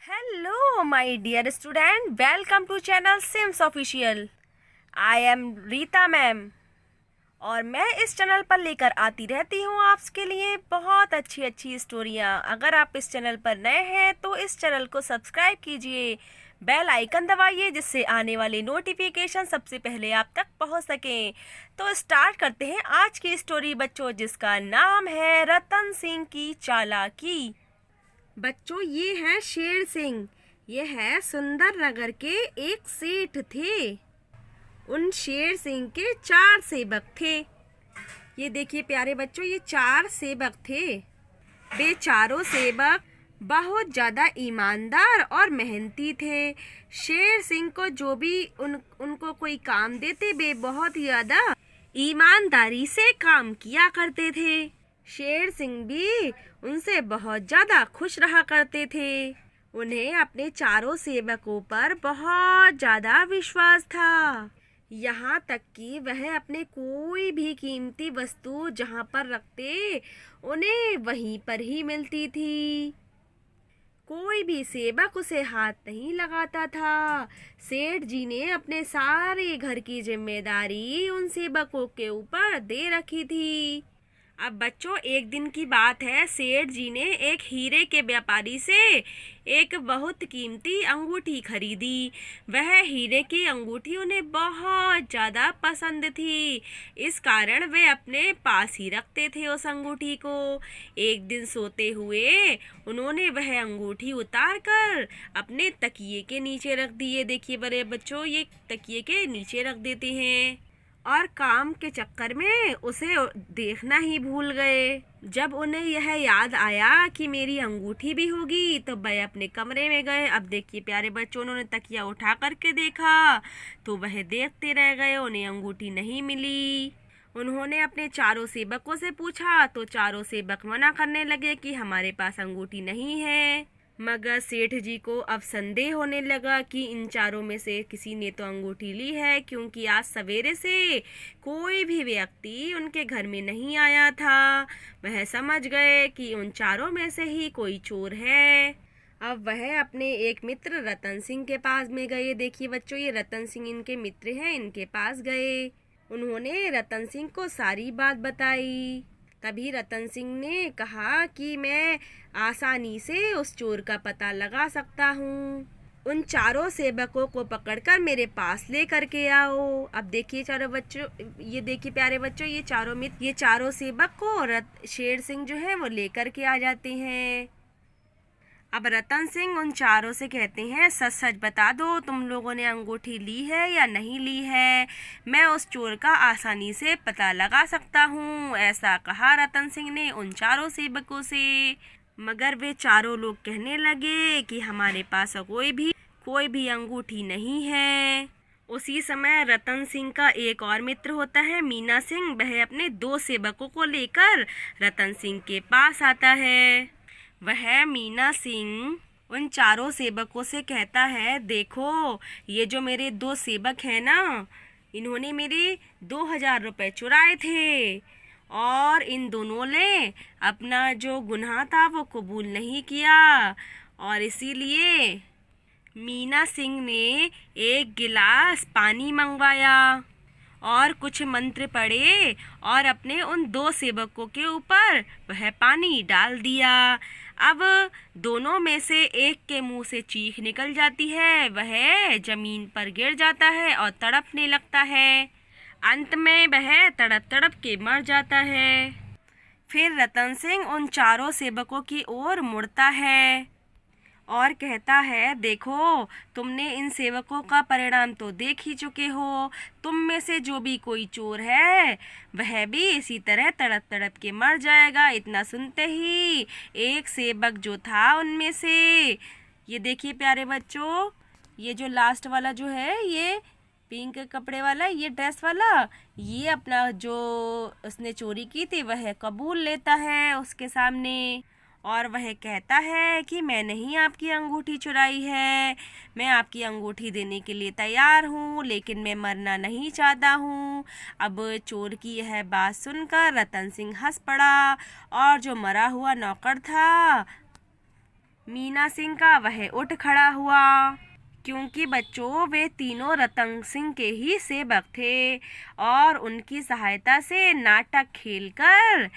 Hello, my dear student. Welcome to channel Sims Official. I am Rita ma'am और मैं इस channel पर लेकर आती रहती हूँ आपके लिए बहुत अच्छी अच्छी स्टोरियाँ। अगर आप इस चैनल पर नए हैं तो इस चैनल को सब्सक्राइब कीजिए, बेल आइकन दबाइए जिससे आने वाले नोटिफिकेशन सबसे पहले आप तक पहुँच सकें। तो स्टार्ट करते हैं आज की स्टोरी बच्चों, जिसका नाम है रतन सिंह की चालाकी। बच्चों, ये है शेर सिंह। ये है सुंदर नगर के एक सेठ थे। उन शेर सिंह के 4 सेवक थे। ये देखिए प्यारे बच्चों, ये 4 सेवक थे। वे चारों सेवक बहुत ज़्यादा ईमानदार और मेहनती थे। शेर सिंह को जो भी उनको कोई काम देते, वे बहुत ज़्यादा ईमानदारी से काम किया करते थे। शेर सिंह भी उनसे बहुत ज़्यादा खुश रहा करते थे। उन्हें अपने चारों सेवकों पर बहुत ज़्यादा विश्वास था, यहाँ तक कि वह अपने कोई भी कीमती वस्तु जहाँ पर रखते, उन्हें वहीं पर ही मिलती थी। कोई भी सेवक उसे हाथ नहीं लगाता था। सेठ जी ने अपने सारे घर की जिम्मेदारी उन सेवकों के ऊपर दे रखी थी। अब बच्चों, एक दिन की बात है, सेठ जी ने एक हीरे के व्यापारी से एक बहुत कीमती अंगूठी खरीदी। वह हीरे की अंगूठी उन्हें बहुत ज़्यादा पसंद थी, इस कारण वे अपने पास ही रखते थे उस अंगूठी को। एक दिन सोते हुए उन्होंने वह अंगूठी उतार कर अपने तकिए के नीचे रख दी। ये देखिए बड़े बच्चों, ये तकिए के नीचे रख देते हैं और काम के चक्कर में उसे देखना ही भूल गए। जब उन्हें यह याद आया कि मेरी अंगूठी भी होगी, तो वह अपने कमरे में गए। अब देखिए प्यारे बच्चों, उन्होंने तकिया उठा करके देखा तो वह देखते रह गए, उन्हें अंगूठी नहीं मिली। उन्होंने अपने चारों सेवकों से पूछा तो चारों सेवक मना करने लगे कि हमारे पास अंगूठी नहीं है। मगर सेठ जी को अब संदेह होने लगा कि इन चारों में से किसी ने तो अंगूठी ली है, क्योंकि आज सवेरे से कोई भी व्यक्ति उनके घर में नहीं आया था। वह समझ गए कि उन चारों में से ही कोई चोर है। अब वह अपने एक मित्र रतन सिंह के पास में गए। देखिए बच्चों, ये रतन सिंह इनके मित्र हैं, इनके पास गए। उन्होंने रतन सिंह को सारी बात बताई। तभी रतन सिंह ने कहा कि मैं आसानी से उस चोर का पता लगा सकता हूँ। उन चारों सेवकों को पकड़कर मेरे पास ले करके आओ। अब देखिए चारों बच्चों, ये देखिए प्यारे बच्चों, ये चारों मित्र, ये चारों सेवक को शेर सिंह जो है वो लेकर के आ जाते हैं। अब रतन सिंह उन चारों से कहते हैं, सच सच बता दो, तुम लोगों ने अंगूठी ली है या नहीं ली है। मैं उस चोर का आसानी से पता लगा सकता हूँ। ऐसा कहा रतन सिंह ने उन चारों सेवकों से। मगर वे चारों लोग कहने लगे कि हमारे पास कोई भी अंगूठी नहीं है। उसी समय रतन सिंह का एक और मित्र होता है मीना सिंह। वह अपने 2 सेवकों को लेकर रतन सिंह के पास आता है। वह मीना सिंह उन चारों सेवकों से कहता है, देखो ये जो मेरे 2 सेवक हैं ना, इन्होंने मेरे 2000 रुपये चुराए थे और इन दोनों ने अपना जो गुनाह था वो कबूल नहीं किया, और इसीलिए मीना सिंह ने एक गिलास पानी मंगवाया और कुछ मंत्र पढ़े और अपने उन 2 सेवकों के ऊपर वह पानी डाल दिया। अब दोनों में से एक के मुंह से चीख निकल जाती है, वह जमीन पर गिर जाता है और तड़पने लगता है। अंत में वह तड़प तड़प के मर जाता है। फिर रतन सिंह उन चारों सेवकों की ओर मुड़ता है और कहता है, देखो तुमने इन सेवकों का परिणाम तो देख ही चुके हो। तुम में से जो भी कोई चोर है वह भी इसी तरह तड़प तड़प के मर जाएगा। इतना सुनते ही एक सेवक जो था उनमें से, ये देखिए प्यारे बच्चों, ये जो लास्ट वाला जो है, ये पिंक कपड़े वाला, ये ड्रेस वाला, ये अपना जो उसने चोरी की थी वह कबूल लेता है उसके सामने, और वह कहता है कि मैंने ही आपकी अंगूठी चुराई है। मैं आपकी अंगूठी देने के लिए तैयार हूँ, लेकिन मैं मरना नहीं चाहता हूँ। अब चोर की यह बात सुनकर रतन सिंह हंस पड़ा और जो मरा हुआ नौकर था मीना सिंह का वह उठ खड़ा हुआ, क्योंकि बच्चों वे तीनों रतन सिंह के ही सेवक थे और उनकी सहायता से नाटक खेलकर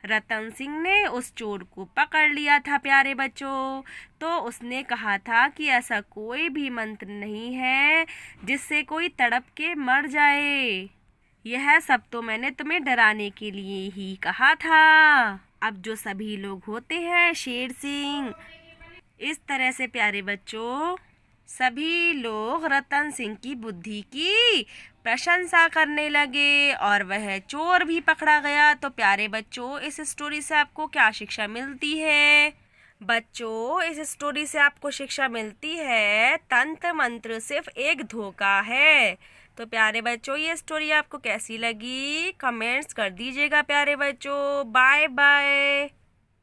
रतन सिंह ने उस चोर को पकड़ लिया था। प्यारे बच्चों, तो उसने कहा था कि ऐसा कोई भी मंत्र नहीं है जिससे कोई तड़प के मर जाए। यह सब तो मैंने तुम्हें डराने के लिए ही कहा था। अब जो सभी लोग होते हैं शेर सिंह, इस तरह से प्यारे बच्चों सभी लोग रतन सिंह की बुद्धि की प्रशंसा करने लगे और वह चोर भी पकड़ा गया। तो प्यारे बच्चों इस स्टोरी से आपको क्या शिक्षा मिलती है? बच्चों इस स्टोरी से आपको शिक्षा मिलती है तंत्र मंत्र सिर्फ एक धोखा है। तो प्यारे बच्चों ये स्टोरी आपको कैसी लगी कमेंट्स कर दीजिएगा। प्यारे बच्चों बाय बाय।